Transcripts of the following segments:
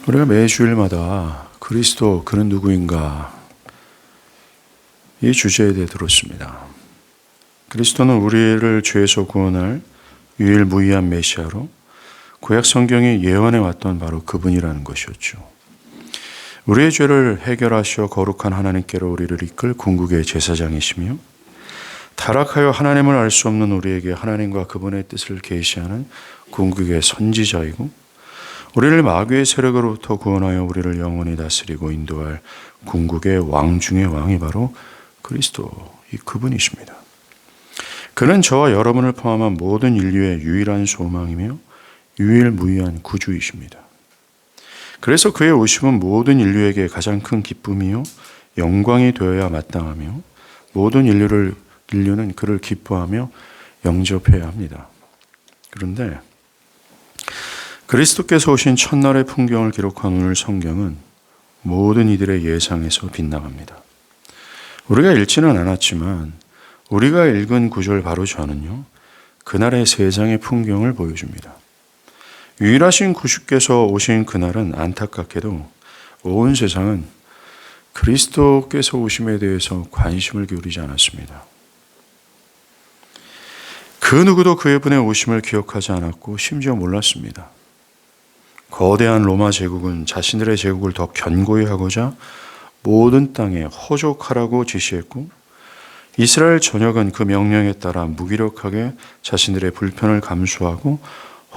우리가 매 주일마다 그리스도 그는 누구인가 이 주제에 대해 들었습니다. 그리스도는 우리를 죄에서 구원할 유일무이한 메시아로 구약 성경이 예언해 왔던 바로 그분이라는 것이었죠. 우리의 죄를 해결하시어 거룩한 하나님께로 우리를 이끌 궁극의 제사장이시며 타락하여 하나님을 알 수 없는 우리에게 하나님과 그분의 뜻을 계시하는 궁극의 선지자이고 우리를 마귀의 세력으로부터 구원하여 우리를 영원히 다스리고 인도할 궁극의 왕 중의 왕이 바로 그리스도, 그분이십니다. 그는 저와 여러분을 포함한 모든 인류의 유일한 소망이며 유일무이한 구주이십니다. 그래서 그의 오심은 모든 인류에게 가장 큰 기쁨이요 영광이 되어야 마땅하며 모든 인류는 그를 기뻐하며 영접해야 합니다. 그런데 그리스도께서 오신 첫날의 풍경을 기록한 오늘 성경은 모든 이들의 예상에서 빗나갑니다. 우리가 읽지는 않았지만 우리가 읽은 구절 바로 전은요, 그날의 세상의 풍경을 보여줍니다. 유일하신 구주께서 오신 그날은 안타깝게도 온 세상은 그리스도께서 오심에 대해서 관심을 기울이지 않았습니다. 그 누구도 그분의 오심을 기억하지 않았고 심지어 몰랐습니다. 거대한 로마 제국은 자신들의 제국을 더 견고히 하고자 모든 땅에 허족하라고 지시했고 이스라엘 전역은 그 명령에 따라 무기력하게 자신들의 불편을 감수하고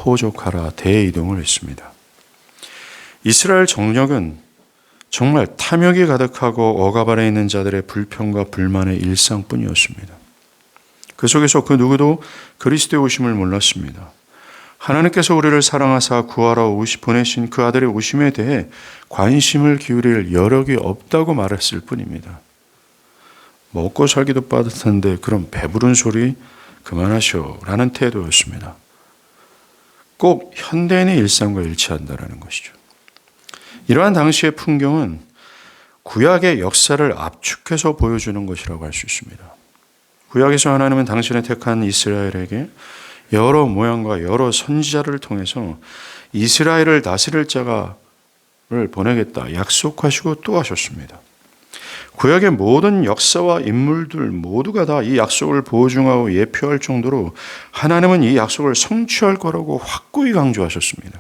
호족하라 대이동을 했습니다. 이스라엘 정력은 정말 탐욕이 가득하고 억압 아래 있는 자들의 불평과 불만의 일상뿐이었습니다. 그 속에서 그 누구도 그리스도의 오심을 몰랐습니다. 하나님께서 우리를 사랑하사 구하러 보내신 그 아들의 오심에 대해 관심을 기울일 여력이 없다고 말했을 뿐입니다. 먹고 살기도 빠듯한데 그럼 배부른 소리 그만하시오라는 태도였습니다. 꼭 현대인의 일상과 일치한다는 것이죠. 이러한 당시의 풍경은 구약의 역사를 압축해서 보여주는 것이라고 할 수 있습니다. 구약에서 하나님은 당신의 택한 이스라엘에게 여러 모양과 여러 선지자를 통해서 이스라엘을 다스릴 자를 보내겠다 약속하시고 또 하셨습니다. 구약의 모든 역사와 인물들 모두가 다 이 약속을 보증하고 예표할 정도로 하나님은 이 약속을 성취할 거라고 확고히 강조하셨습니다.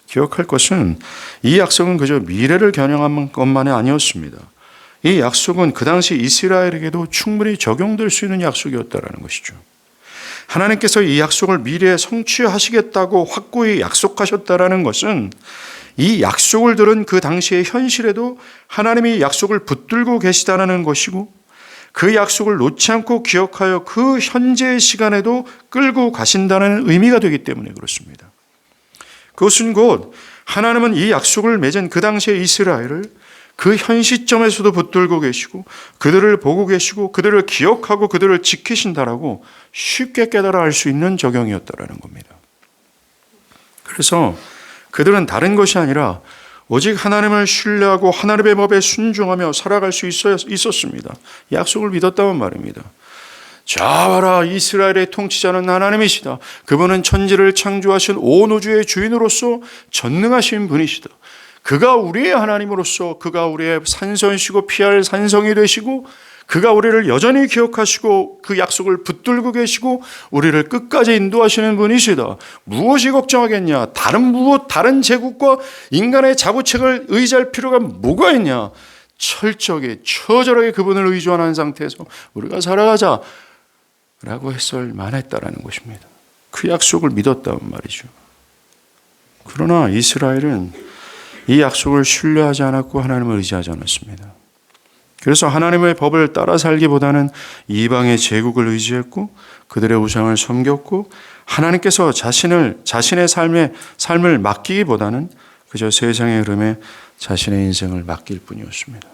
기억할 것은 이 약속은 그저 미래를 겨냥한 것만이 아니었습니다. 이 약속은 그 당시 이스라엘에게도 충분히 적용될 수 있는 약속이었다는 것이죠. 하나님께서 이 약속을 미래에 성취하시겠다고 확고히 약속하셨다는 것은 이 약속을 들은 그 당시의 현실에도 하나님이 약속을 붙들고 계시다는 것이고 그 약속을 놓지 않고 기억하여 그 현재의 시간에도 끌고 가신다는 의미가 되기 때문에 그렇습니다. 그것은 곧 하나님은 이 약속을 맺은 그 당시의 이스라엘을 그 현 시점에서도 붙들고 계시고 그들을 보고 계시고 그들을 기억하고 그들을 지키신다라고 쉽게 깨달아 알 수 있는 적용이었다라는 겁니다. 그래서 그들은 다른 것이 아니라 오직 하나님을 신뢰하고 하나님의 법에 순종하며 살아갈 수 있었습니다. 약속을 믿었다는 말입니다. 자 봐라, 이스라엘의 통치자는 하나님이시다. 그분은 천지를 창조하신 온 우주의 주인으로서 전능하신 분이시다. 그가 우리의 하나님으로서 그가 우리의 산성이시고 피할 산성이 되시고 그가 우리를 여전히 기억하시고 그 약속을 붙들고 계시고 우리를 끝까지 인도하시는 분이시다. 무엇이 걱정하겠냐? 다른 제국과 인간의 자구책을 의지할 필요가 뭐가 있냐? 철저하게 처절하게 그분을 의존한 상태에서 우리가 살아가자 라고 했을 만했다라는 것입니다. 그 약속을 믿었다는 말이죠. 그러나 이스라엘은 이 약속을 신뢰하지 않았고 하나님을 의지하지 않았습니다. 그래서 하나님의 법을 따라 살기보다는 이방의 제국을 의지했고 그들의 우상을 섬겼고 하나님께서 자신의 삶을 맡기기보다는 그저 세상의 흐름에 자신의 인생을 맡길 뿐이었습니다.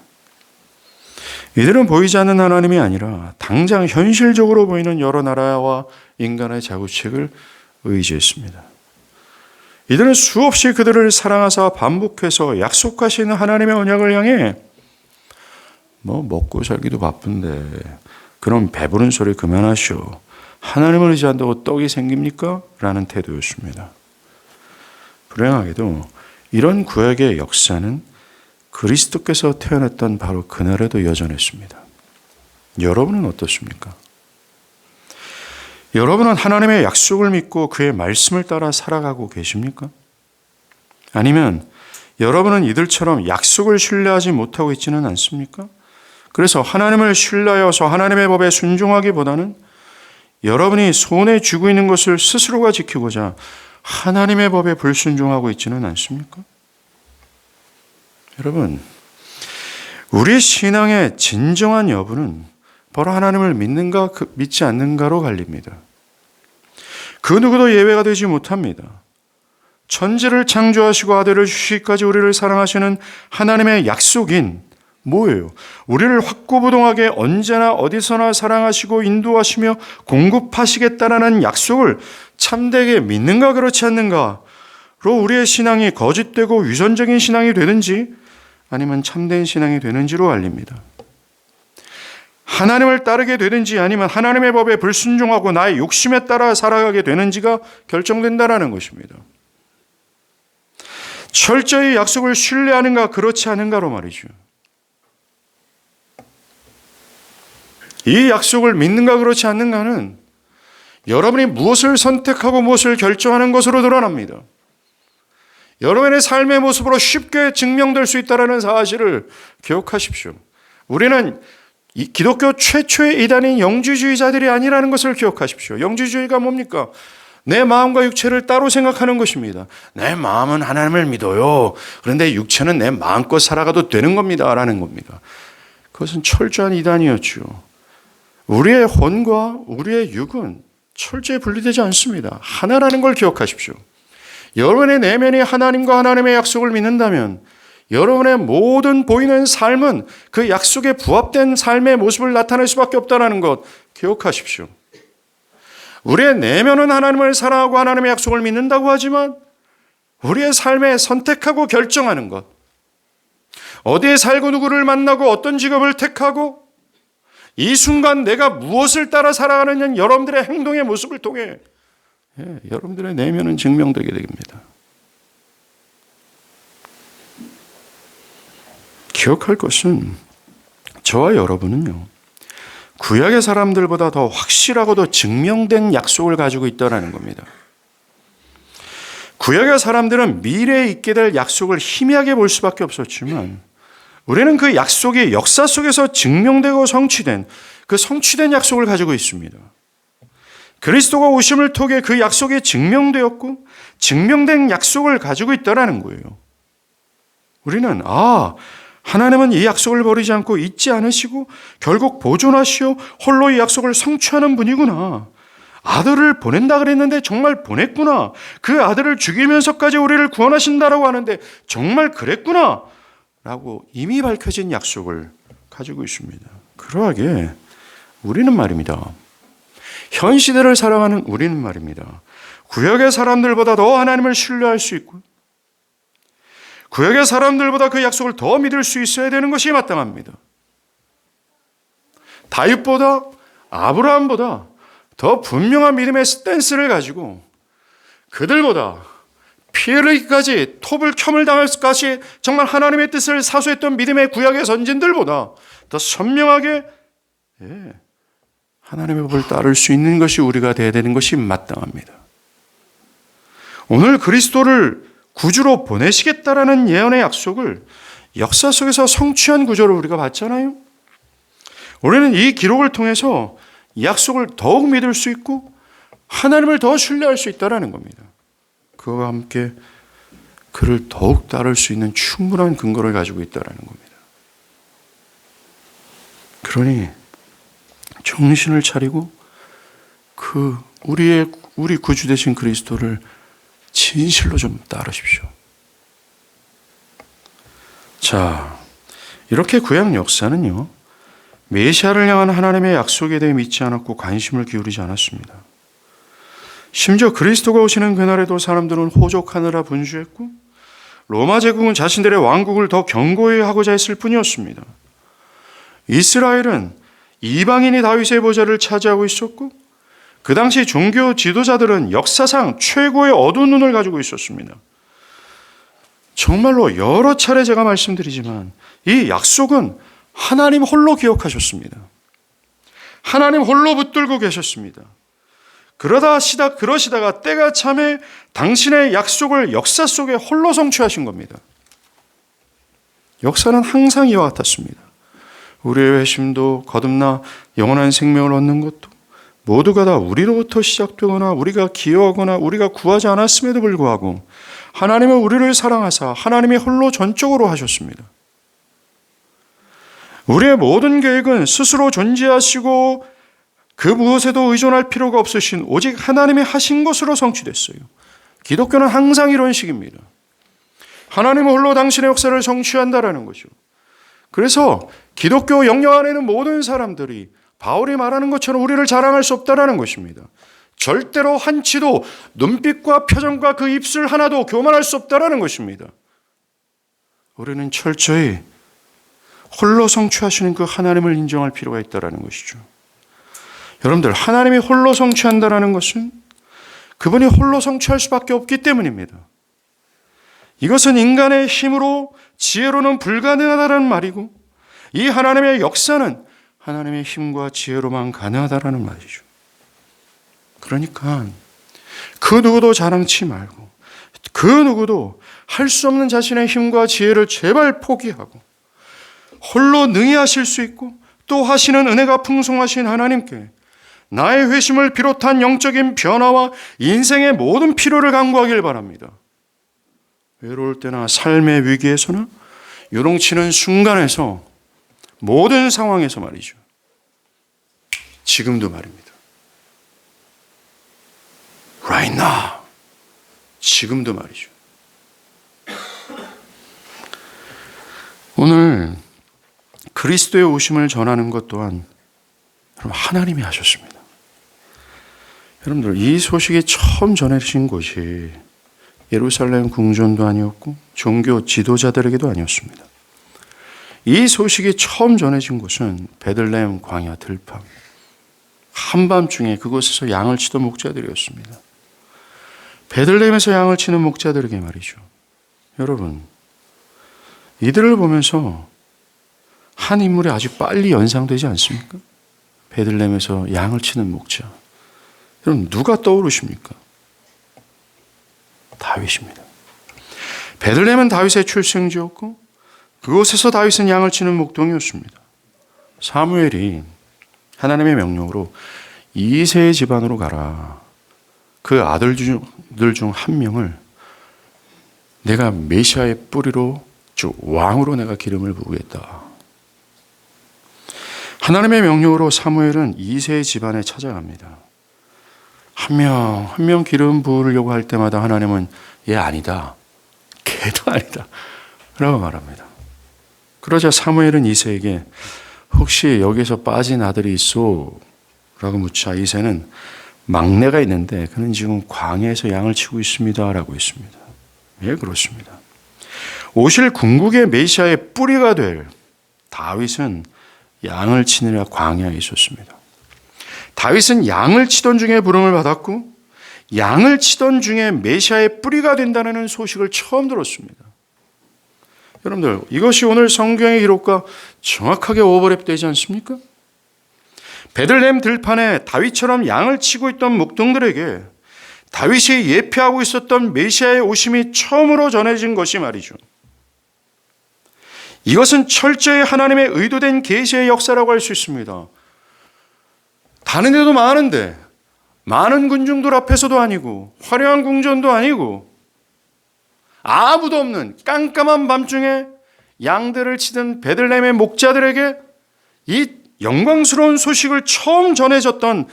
이들은 보이지 않는 하나님이 아니라 당장 현실적으로 보이는 여러 나라와 인간의 자구책을 의지했습니다. 이들은 수없이 그들을 사랑하사 반복해서 약속하시는 하나님의 언약을 향해 먹고 살기도 바쁜데 그럼 배부른 소리 그만하시오. 하나님을 의지한다고 떡이 생깁니까? 라는 태도였습니다. 불행하게도 이런 구약의 역사는 그리스도께서 태어났던 바로 그날에도 여전했습니다. 여러분은 어떻습니까? 여러분은 하나님의 약속을 믿고 그의 말씀을 따라 살아가고 계십니까? 아니면 여러분은 이들처럼 약속을 신뢰하지 못하고 있지는 않습니까? 그래서 하나님을 신뢰하여서 하나님의 법에 순종하기보다는 여러분이 손에 쥐고 있는 것을 스스로가 지키고자 하나님의 법에 불순종하고 있지는 않습니까? 여러분, 우리 신앙의 진정한 여부는 바로 하나님을 믿는가 믿지 않는가로 갈립니다. 그 누구도 예외가 되지 못합니다. 천지를 창조하시고 아들을 주시기까지 우리를 사랑하시는 하나님의 약속인 뭐예요? 우리를 확고부동하게 언제나 어디서나 사랑하시고 인도하시며 공급하시겠다라는 약속을 참되게 믿는가 그렇지 않는가로 우리의 신앙이 거짓되고 위선적인 신앙이 되는지 아니면 참된 신앙이 되는지로 알립니다. 하나님을 따르게 되든지 아니면 하나님의 법에 불순종하고 나의 욕심에 따라 살아가게 되는지가 결정된다라는 것입니다. 철저히 약속을 신뢰하는가 그렇지 않은가로 말이죠. 이 약속을 믿는가 그렇지 않는가는 여러분이 무엇을 선택하고 무엇을 결정하는 것으로 드러납니다. 여러분의 삶의 모습으로 쉽게 증명될 수 있다는 사실을 기억하십시오. 우리는 기독교 최초의 이단인 영주주의자들이 아니라는 것을 기억하십시오. 영주주의가 뭡니까? 내 마음과 육체를 따로 생각하는 것입니다. 내 마음은 하나님을 믿어요. 그런데 육체는 내 마음껏 살아가도 되는 겁니다. 라는 겁니다. 그것은 철저한 이단이었죠. 우리의 혼과 우리의 육은 철저히 분리되지 않습니다. 하나라는 걸 기억하십시오. 여러분의 내면이 하나님과 하나님의 약속을 믿는다면 여러분의 모든 보이는 삶은 그 약속에 부합된 삶의 모습을 나타낼 수밖에 없다는 것 기억하십시오. 우리의 내면은 하나님을 사랑하고 하나님의 약속을 믿는다고 하지만 우리의 삶에 선택하고 결정하는 것, 어디에 살고 누구를 만나고 어떤 직업을 택하고 이 순간 내가 무엇을 따라 살아가느냐는 여러분들의 행동의 모습을 통해 여러분들의 내면은 증명되게 됩니다. 기억할 것은 저와 여러분은요, 구약의 사람들보다 더 확실하고도 증명된 약속을 가지고 있다는 겁니다. 구약의 사람들은 미래에 있게 될 약속을 희미하게 볼 수밖에 없었지만 우리는 그 약속이 역사 속에서 증명되고 성취된 그 성취된 약속을 가지고 있습니다. 그리스도가 오심을 통해 그 약속이 증명되었고 증명된 약속을 가지고 있다는 거예요. 우리는 하나님은 이 약속을 버리지 않고 잊지 않으시고 결국 보존하시어 홀로 이 약속을 성취하는 분이구나. 아들을 보낸다 그랬는데 정말 보냈구나. 그 아들을 죽이면서까지 우리를 구원하신다라고 하는데 정말 그랬구나. 라고 이미 밝혀진 약속을 가지고 있습니다. 그러하게 우리는 말입니다. 현 시대를 살아가는 우리는 말입니다. 구약의 사람들보다 더 하나님을 신뢰할 수 있고 구약의 사람들보다 그 약속을 더 믿을 수 있어야 되는 것이 마땅합니다. 다윗보다 아브라함보다 더 분명한 믿음의 스탠스를 가지고 그들보다 피 흘리기까지 톱을 켬을 당할 것까지 정말 하나님의 뜻을 사수했던 믿음의 구약의 선진들보다 더 선명하게 하나님의 법을 따를 수 있는 것이 우리가 되어야 되는 것이 마땅합니다. 오늘 그리스도를 구주로 보내시겠다라는 예언의 약속을 역사 속에서 성취한 구조를 우리가 봤잖아요. 우리는 이 기록을 통해서 약속을 더욱 믿을 수 있고 하나님을 더 신뢰할 수 있다는 겁니다. 그와 함께 그를 더욱 따를 수 있는 충분한 근거를 가지고 있다는 겁니다. 그러니 정신을 차리고 우리 구주 되신 그리스도를 진실로 좀 따르십시오. 자, 이렇게 구약 역사는요, 메시아를 향한 하나님의 약속에 대해 믿지 않았고 관심을 기울이지 않았습니다. 심지어 그리스도가 오시는 그날에도 사람들은 호족하느라 분주했고 로마 제국은 자신들의 왕국을 더 견고히 하고자 했을 뿐이었습니다. 이스라엘은 이방인이 다윗의 보좌를 차지하고 있었고 그 당시 종교 지도자들은 역사상 최고의 어두운 눈을 가지고 있었습니다. 정말로 여러 차례 제가 말씀드리지만 이 약속은 하나님 홀로 기억하셨습니다. 하나님 홀로 붙들고 계셨습니다. 그러시다가 때가 참에 당신의 약속을 역사 속에 홀로 성취하신 겁니다. 역사는 항상 이와 같았습니다. 우리의 회심도 거듭나 영원한 생명을 얻는 것도 모두가 다 우리로부터 시작되거나 우리가 기여하거나 우리가 구하지 않았음에도 불구하고 하나님은 우리를 사랑하사 하나님이 홀로 전적으로 하셨습니다. 우리의 모든 계획은 스스로 존재하시고 그 무엇에도 의존할 필요가 없으신 오직 하나님이 하신 것으로 성취됐어요. 기독교는 항상 이런 식입니다. 하나님은 홀로 당신의 역사를 성취한다라는 거죠. 그래서 기독교 영역 안에는 모든 사람들이 바울이 말하는 것처럼 우리를 자랑할 수 없다라는 것입니다. 절대로 한치도 눈빛과 표정과 그 입술 하나도 교만할 수 없다라는 것입니다. 우리는 철저히 홀로 성취하시는 그 하나님을 인정할 필요가 있다라는 것이죠. 여러분들, 하나님이 홀로 성취한다라는 것은 그분이 홀로 성취할 수밖에 없기 때문입니다. 이것은 인간의 힘으로 지혜로는 불가능하다는 말이고 이 하나님의 역사는 하나님의 힘과 지혜로만 가능하다라는 말이죠. 그러니까 그 누구도 자랑치 말고 그 누구도 할 수 없는 자신의 힘과 지혜를 제발 포기하고 홀로 능히 하실 수 있고 또 하시는 은혜가 풍성하신 하나님께 나의 회심을 비롯한 영적인 변화와 인생의 모든 필요를 간구하길 바랍니다. 외로울 때나 삶의 위기에서나 요동치는 순간에서 모든 상황에서 말이죠. 지금도 말입니다. Right now. 지금도 말이죠. 오늘 그리스도의 오심을 전하는 것 또한 하나님이 하셨습니다. 여러분들, 이 소식이 처음 전해진 곳이 예루살렘 궁전도 아니었고 종교 지도자들에게도 아니었습니다. 이 소식이 처음 전해진 곳은 베들레헴 광야 들판, 한밤중에 그곳에서 양을 치던 목자들이었습니다. 베들레헴에서 양을 치는 목자들에게 말이죠. 여러분, 이들을 보면서 한 인물이 아주 빨리 연상되지 않습니까? 베들레헴에서 양을 치는 목자. 여러분, 누가 떠오르십니까? 다윗입니다. 베들레헴은 다윗의 출생지였고 그곳에서 다윗은 양을 치는 목동이었습니다. 사무엘이 하나님의 명령으로 이새의 집안으로 가라. 그 아들들 중 한 명을 내가 메시아의 뿌리로 즉 왕으로 내가 기름을 부으겠다. 하나님의 명령으로 사무엘은 이새의 집안에 찾아갑니다. 한 명 기름 부으려고 할 때마다 하나님은 얘 아니다. 걔도 아니다. 라고 말합니다. 그러자 사무엘은 이새에게 혹시 여기서 빠진 아들이 있어? 라고 묻자 이새는 막내가 있는데 그는 지금 광야에서 양을 치고 있습니다. 라고 했습니다. 예, 그렇습니다. 오실 궁극의 메시아의 뿌리가 될 다윗은 양을 치느라 광야에 있었습니다. 다윗은 양을 치던 중에 부름을 받았고 양을 치던 중에 메시아의 뿌리가 된다는 소식을 처음 들었습니다. 여러분들, 이것이 오늘 성경의 기록과 정확하게 오버랩되지 않습니까? 베들레헴 들판에 다윗처럼 양을 치고 있던 목동들에게 다윗이 예표하고 있었던 메시아의 오심이 처음으로 전해진 것이 말이죠. 이것은 철저히 하나님의 의도된 계시의 역사라고 할 수 있습니다. 다른 데도 많은데 많은 군중들 앞에서도 아니고 화려한 궁전도 아니고 아무도 없는 깜깜한 밤중에 양들을 치던 베들레헴의 목자들에게 이 영광스러운 소식을 처음 전해졌던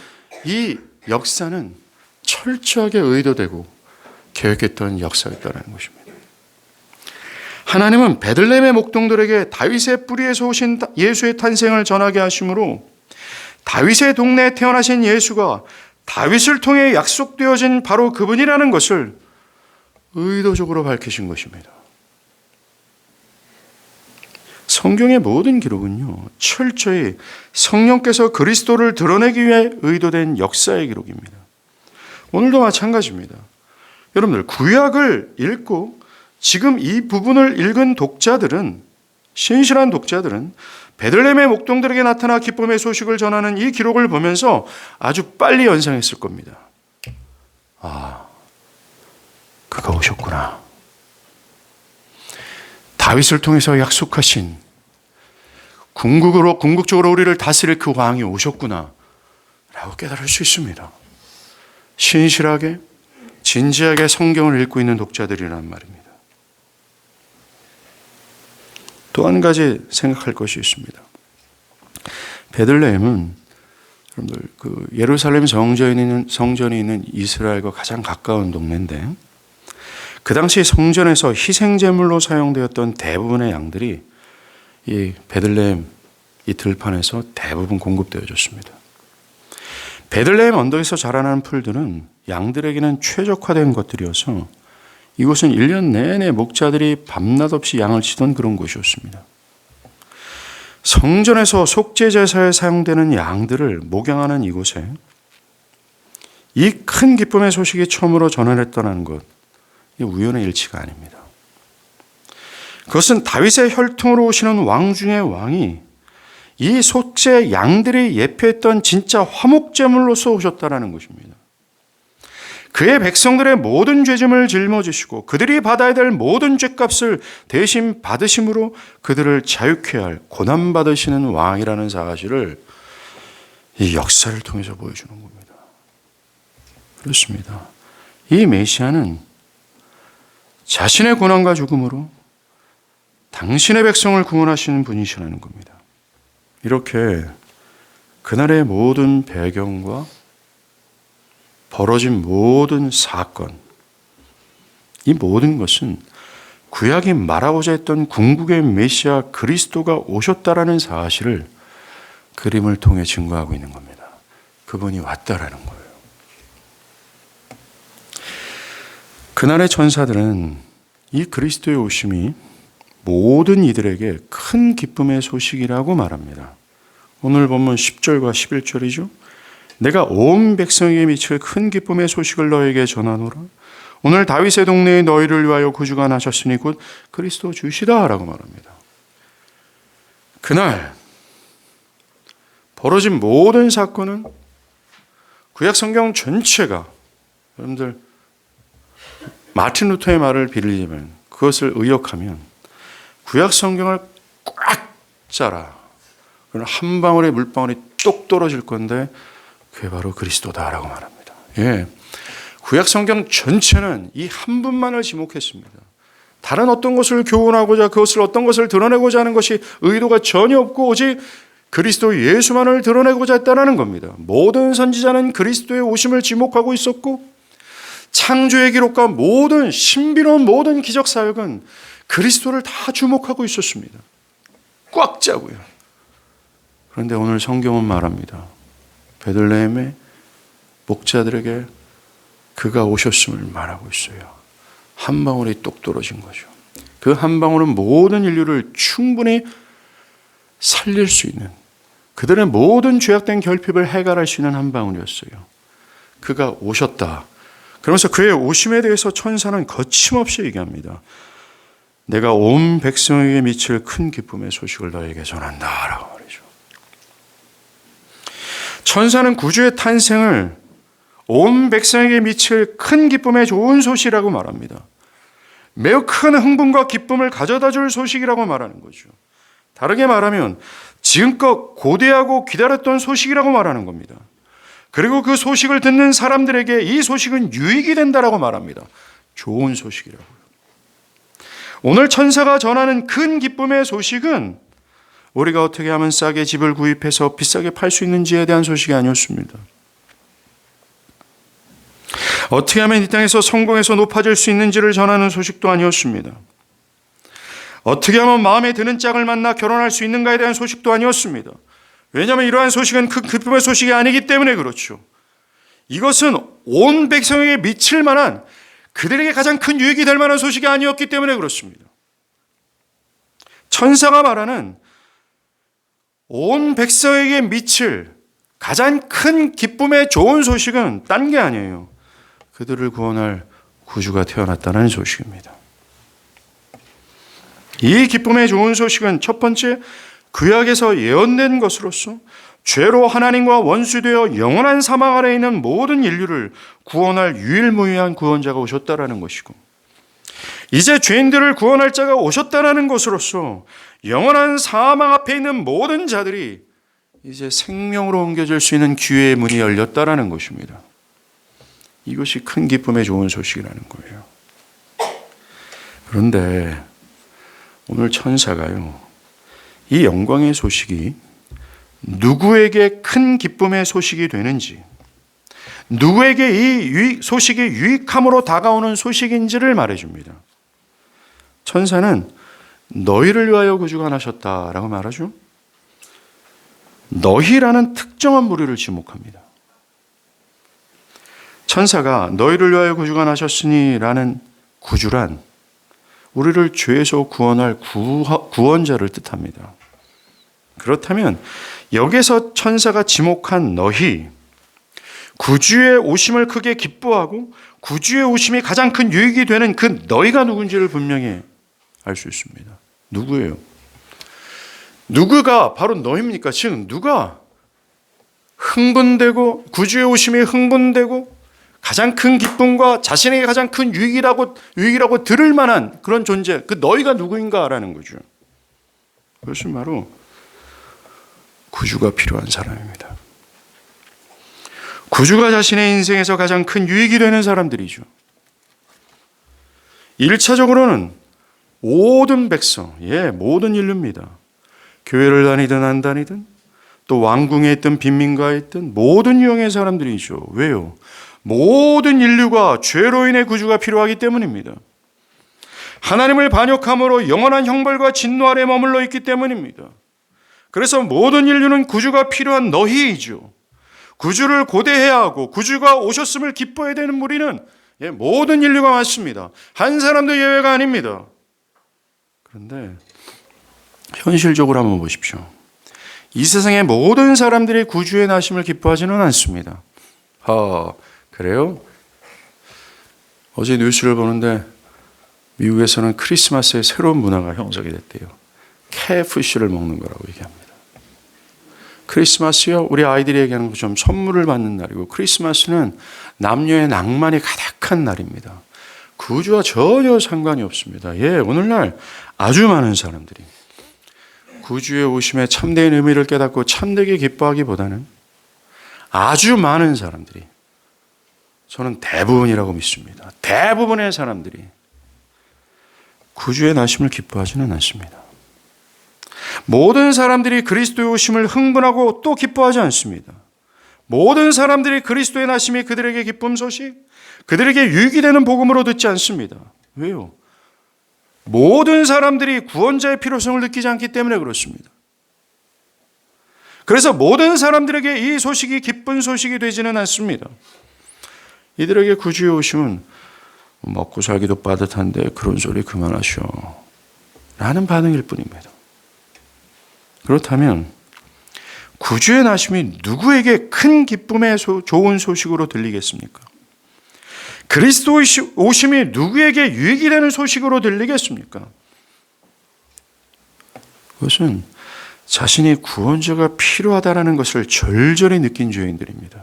이 역사는 철저하게 의도되고 계획했던 역사였다는 것입니다. 하나님은 베들레헴의 목동들에게 다윗의 뿌리에서 오신 예수의 탄생을 전하게 하심으로 다윗의 동네에 태어나신 예수가 다윗을 통해 약속되어진 바로 그분이라는 것을 의도적으로 밝히신 것입니다. 성경의 모든 기록은요, 철저히 성령께서 그리스도를 드러내기 위해 의도된 역사의 기록입니다. 오늘도 마찬가지입니다. 여러분들, 구약을 읽고 지금 이 부분을 읽은 독자들은, 신실한 독자들은 베들레헴의 목동들에게 나타나 기쁨의 소식을 전하는 이 기록을 보면서 아주 빨리 연상했을 겁니다. 아, 그가 오셨구나. 다윗을 통해서 약속하신 궁극적으로 우리를 다스릴 그 왕이 오셨구나 라고 깨달을 수 있습니다. 신실하게 진지하게 성경을 읽고 있는 독자들이란 말입니다. 또 한 가지 생각할 것이 있습니다. 베들레헴은 여러분들 그 예루살렘 성전이 있는 이스라엘과 가장 가까운 동네인데, 그 당시 성전에서 희생제물로 사용되었던 대부분의 양들이 이 베들레헴 이 들판에서 대부분 공급되어졌습니다. 베들레헴 언덕에서 자라나는 풀들은 양들에게는 최적화된 것들이어서 이곳은 1년 내내 목자들이 밤낮 없이 양을 치던 그런 곳이었습니다. 성전에서 속죄제사에 사용되는 양들을 목양하는 이곳에 이 큰 기쁨의 소식이 처음으로 전환했다는 것, 이 우연의 일치가 아닙니다. 그것은 다윗의 혈통으로 오시는 왕 중의 왕이 이 속죄 양들이 예표했던 진짜 화목제물로서 오셨다는 것입니다. 그의 백성들의 모든 죄짐을 짊어지시고 그들이 받아야 될 모든 죄값을 대신 받으심으로 그들을 자유케 할 고난받으시는 왕이라는 사실을 이 역사를 통해서 보여주는 겁니다. 그렇습니다. 이 메시아는 자신의 고난과 죽음으로 당신의 백성을 구원하시는 분이시라는 겁니다. 이렇게 그날의 모든 배경과 벌어진 모든 사건, 이 모든 것은 구약이 말하고자 했던 궁극의 메시아 그리스도가 오셨다라는 사실을 그림을 통해 증거하고 있는 겁니다. 그분이 왔다라는 거예요. 그날의 천사들은 이 그리스도의 오심이 모든 이들에게 큰 기쁨의 소식이라고 말합니다. 오늘 본문 10절과 11절이죠. 내가 온 백성에게 미칠 큰 기쁨의 소식을 너에게 전하노라. 오늘 다윗의 동네에 너희를 위하여 구주가 나셨으니 곧 그리스도 주시다 라고 말합니다. 그날 벌어진 모든 사건은 구약 성경 전체가, 여러분들 마틴 루터의 말을 빌리면, 그것을 의역하면 구약 성경을 꽉 짜라. 그럼 한 방울의 물방울이 똑 떨어질 건데 그게 바로 그리스도다라고 말합니다. 예, 구약 성경 전체는 이 한 분만을 지목했습니다. 다른 어떤 것을 교훈하고자, 그것을 어떤 것을 드러내고자 하는 것이 의도가 전혀 없고 오직 그리스도 예수만을 드러내고자 했다는 겁니다. 모든 선지자는 그리스도의 오심을 지목하고 있었고, 창조의 기록과 모든 신비로운 모든 기적 사역은 그리스도를 다 주목하고 있었습니다. 꽉 짜고요. 그런데 오늘 성경은 말합니다. 베들레헴의 목자들에게 그가 오셨음을 말하고 있어요. 한 방울이 똑 떨어진 거죠. 그 한 방울은 모든 인류를 충분히 살릴 수 있는, 그들의 모든 죄악된 결핍을 해결할 수 있는 한 방울이었어요. 그가 오셨다. 그러면서 그의 오심에 대해서 천사는 거침없이 얘기합니다. 내가 온 백성에게 미칠 큰 기쁨의 소식을 너에게 전한다 라고 말이죠. 천사는 구주의 탄생을 온 백성에게 미칠 큰 기쁨의 좋은 소식이라고 말합니다. 매우 큰 흥분과 기쁨을 가져다 줄 소식이라고 말하는 거죠. 다르게 말하면 지금껏 고대하고 기다렸던 소식이라고 말하는 겁니다. 그리고 그 소식을 듣는 사람들에게 이 소식은 유익이 된다라고 말합니다. 좋은 소식이라고요. 오늘 천사가 전하는 큰 기쁨의 소식은 우리가 어떻게 하면 싸게 집을 구입해서 비싸게 팔 수 있는지에 대한 소식이 아니었습니다. 어떻게 하면 이 땅에서 성공해서 높아질 수 있는지를 전하는 소식도 아니었습니다. 어떻게 하면 마음에 드는 짝을 만나 결혼할 수 있는가에 대한 소식도 아니었습니다. 왜냐하면 이러한 소식은 그 기쁨의 소식이 아니기 때문에 그렇죠. 이것은 온 백성에게 미칠 만한, 그들에게 가장 큰 유익이 될 만한 소식이 아니었기 때문에 그렇습니다. 천사가 말하는 온 백성에게 미칠 가장 큰 기쁨의 좋은 소식은 딴 게 아니에요. 그들을 구원할 구주가 태어났다는 소식입니다. 이 기쁨의 좋은 소식은 첫 번째, 구약에서 예언된 것으로서 죄로 하나님과 원수되어 영원한 사망 아래 있는 모든 인류를 구원할 유일무이한 구원자가 오셨다라는 것이고, 이제 죄인들을 구원할 자가 오셨다라는 것으로서 영원한 사망 앞에 있는 모든 자들이 이제 생명으로 옮겨질 수 있는 기회의 문이 열렸다라는 것입니다. 이것이 큰 기쁨의 좋은 소식이라는 거예요. 그런데 오늘 천사가요, 이 영광의 소식이 누구에게 큰 기쁨의 소식이 되는지, 누구에게 이 소식이 유익함으로 다가오는 소식인지를 말해줍니다. 천사는 너희를 위하여 구주가 나셨다라고 말하죠. 너희라는 특정한 무리를 지목합니다. 천사가 너희를 위하여 구주가 나셨으니라는 구주란 우리를 죄에서 구원할 구원자를 뜻합니다. 그렇다면 여기서 천사가 지목한 너희, 구주의 오심을 크게 기뻐하고 구주의 오심이 가장 큰 유익이 되는 그 너희가 누군지를 분명히 알 수 있습니다. 누구예요? 누구가 바로 너희입니까? 즉 누가 흥분되고 구주의 오심이 흥분되고 가장 큰 기쁨과 자신에게 가장 큰 유익이라고 들을 만한 그런 존재, 그 너희가 누구인가라는 거죠. 그것은 바로 구주가 필요한 사람입니다. 구주가 자신의 인생에서 가장 큰 유익이 되는 사람들이죠. 1차적으로는 모든 백성, 모든 인류입니다. 교회를 다니든 안 다니든 또 왕궁에 있든 빈민가에 있든 모든 유형의 사람들이죠. 왜요? 모든 인류가 죄로 인해 구주가 필요하기 때문입니다. 하나님을 반역함으로 영원한 형벌과 진노 아래 머물러 있기 때문입니다. 그래서 모든 인류는 구주가 필요한 너희이죠. 구주를 고대해야 하고 구주가 오셨음을 기뻐해야 되는 무리는 모든 인류가 맞습니다. 한 사람도 예외가 아닙니다. 그런데 현실적으로 한번 보십시오. 이 세상의 모든 사람들이 구주의 나심을 기뻐하지는 않습니다. 그래요? 어제 뉴스를 보는데 미국에서는 크리스마스에 새로운 문화가 형성이 됐대요. 캐피쉬를 먹는 거라고 얘기합니다. 크리스마스요, 우리 아이들이 얘기하는 것처럼 선물을 받는 날이고, 크리스마스는 남녀의 낭만이 가득한 날입니다. 구주와 전혀 상관이 없습니다. 오늘날 아주 많은 사람들이 구주의 오심에 참된 의미를 깨닫고 참되게 기뻐하기보다는 아주 많은 사람들이, 저는 대부분이라고 믿습니다. 대부분의 사람들이 구주의 나심을 기뻐하지는 않습니다. 모든 사람들이 그리스도의 오심을 흥분하고 또 기뻐하지 않습니다. 모든 사람들이 그리스도의 나심이 그들에게 기쁨 소식, 그들에게 유익이 되는 복음으로 듣지 않습니다. 왜요? 모든 사람들이 구원자의 필요성을 느끼지 않기 때문에 그렇습니다. 그래서 모든 사람들에게 이 소식이 기쁜 소식이 되지는 않습니다. 이들에게 구주의 오심은 먹고 살기도 빠듯한데 그런 소리 그만하셔 라는 반응일 뿐입니다. 그렇다면 구주의 나심이 누구에게 큰 기쁨의 좋은 소식으로 들리겠습니까? 그리스도의 오심이 누구에게 유익이 되는 소식으로 들리겠습니까? 그것은 자신이 구원자가 필요하다는 것을 절절히 느낀 죄인들입니다.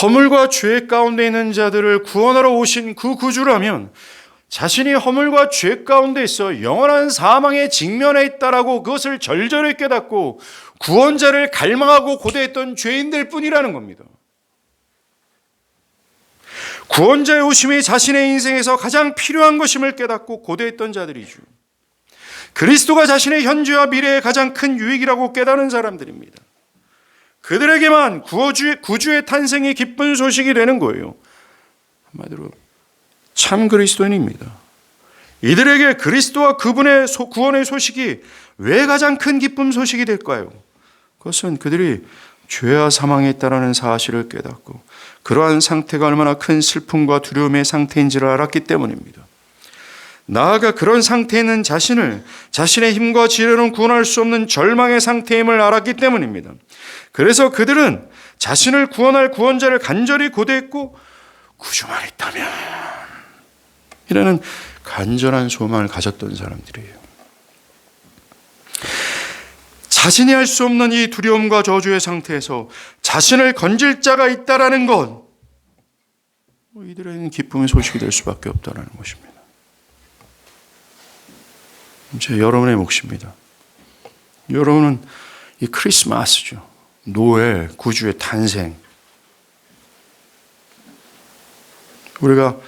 허물과 죄 가운데 있는 자들을 구원하러 오신 그 구주라면 자신이 허물과 죄 가운데 있어 영원한 사망에 직면해 있다라고 그것을 절절히 깨닫고 구원자를 갈망하고 고대했던 죄인들 뿐이라는 겁니다. 구원자의 오심이 자신의 인생에서 가장 필요한 것임을 깨닫고 고대했던 자들이죠. 그리스도가 자신의 현재와 미래의 가장 큰 유익이라고 깨달은 사람들입니다. 그들에게만 구주의 탄생이 기쁜 소식이 되는 거예요. 한마디로 참 그리스도인입니다. 이들에게 그리스도와 그분의 구원의 소식이 왜 가장 큰 기쁨 소식이 될까요? 그것은 그들이 죄와 사망에 있다는 사실을 깨닫고 그러한 상태가 얼마나 큰 슬픔과 두려움의 상태인지를 알았기 때문입니다. 나아가 그런 상태에 있는 자신의 힘과 지혜로는 구원할 수 없는 절망의 상태임을 알았기 때문입니다. 그래서 그들은 자신을 구원할 구원자를 간절히 고대했고 구주만 있다면 이라는 간절한 소망을 가졌던 사람들이에요. 자신이 할 수 없는 이 두려움과 저주의 상태에서 자신을 건질 자가 있다라는 것, 이들에게는 기쁨의 소식이 될 수밖에 없다는 것입니다. 이제 여러분의 몫입니다. 여러분은 이 크리스마스죠. 노엘, 구주의 탄생. 우리가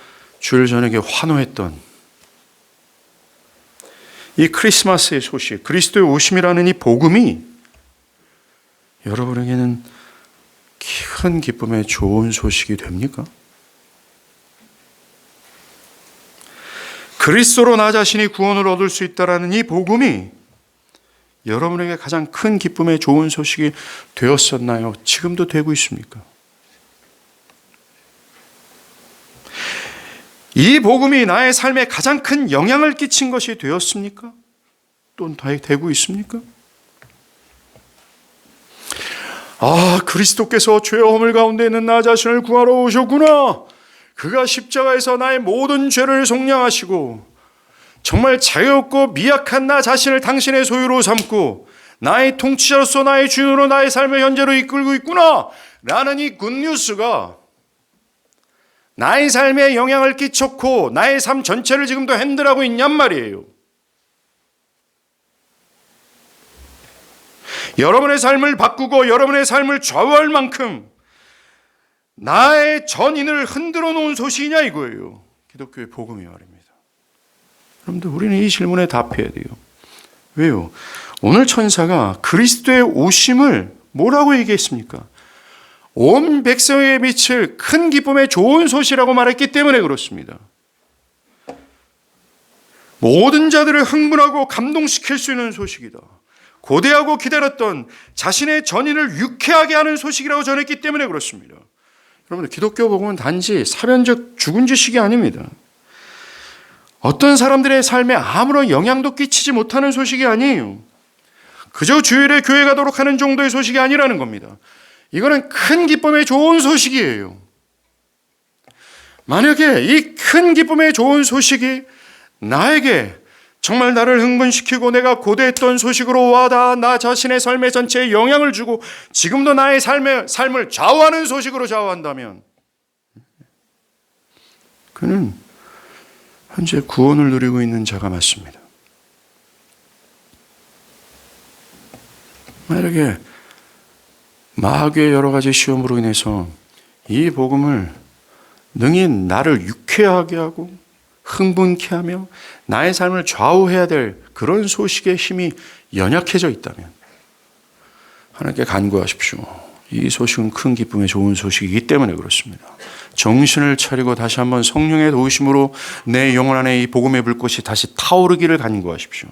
주일 저녁에 환호했던 이 크리스마스의 소식, 그리스도의 오심이라는 이 복음이 여러분에게는 큰 기쁨의 좋은 소식이 됩니까? 그리스도로 나 자신이 구원을 얻을 수 있다는 이 복음이 여러분에게 가장 큰 기쁨의 좋은 소식이 되었었나요? 지금도 되고 있습니까? 이 복음이 나의 삶에 가장 큰 영향을 끼친 것이 되었습니까? 또는 되고 있습니까? 그리스도께서 죄와 허물 가운데 있는 나 자신을 구하러 오셨구나. 그가 십자가에서 나의 모든 죄를 속량하시고 정말 자유롭고 미약한 나 자신을 당신의 소유로 삼고 나의 통치자로서 나의 주인으로 나의 삶을 현재로 이끌고 있구나 라는 이 굿뉴스가 나의 삶에 영향을 끼쳤고 나의 삶 전체를 지금도 핸들하고 있냔 말이에요. 여러분의 삶을 바꾸고 여러분의 삶을 좌우할 만큼 나의 전인을 흔들어 놓은 소식이냐 이거예요. 기독교의 복음이 말입니다. 여러분들, 우리는 이 질문에 답해야 돼요. 왜요? 오늘 천사가 그리스도의 오심을 뭐라고 얘기했습니까? 온 백성에게 미칠 큰 기쁨의 좋은 소식이라고 말했기 때문에 그렇습니다. 모든 자들을 흥분하고 감동시킬 수 있는 소식이다. 고대하고 기다렸던 자신의 전인을 유쾌하게 하는 소식이라고 전했기 때문에 그렇습니다. 여러분들, 기독교 복음은 단지 사변적 죽은 지식이 아닙니다. 어떤 사람들의 삶에 아무런 영향도 끼치지 못하는 소식이 아니에요. 그저 주일에 교회 가도록 하는 정도의 소식이 아니라는 겁니다. 이거는 큰 기쁨의 좋은 소식이에요. 만약에 이 큰 기쁨의 좋은 소식이 나에게 정말 나를 흥분시키고 내가 고대했던 소식으로 와닿아 나 자신의 삶의 전체에 영향을 주고 지금도 나의 삶을 좌우하는 소식으로 좌우한다면 그는 현재 구원을 누리고 있는 자가 맞습니다. 만약에 마귀의 여러 가지 시험으로 인해서 이 복음을 능히 나를 유쾌하게 하고 흥분케 하며 나의 삶을 좌우해야 될 그런 소식의 힘이 연약해져 있다면 하나님께 간구하십시오. 이 소식은 큰 기쁨의 좋은 소식이기 때문에 그렇습니다. 정신을 차리고 다시 한번 성령의 도우심으로 내 영혼 안에 이 복음의 불꽃이 다시 타오르기를 간구하십시오.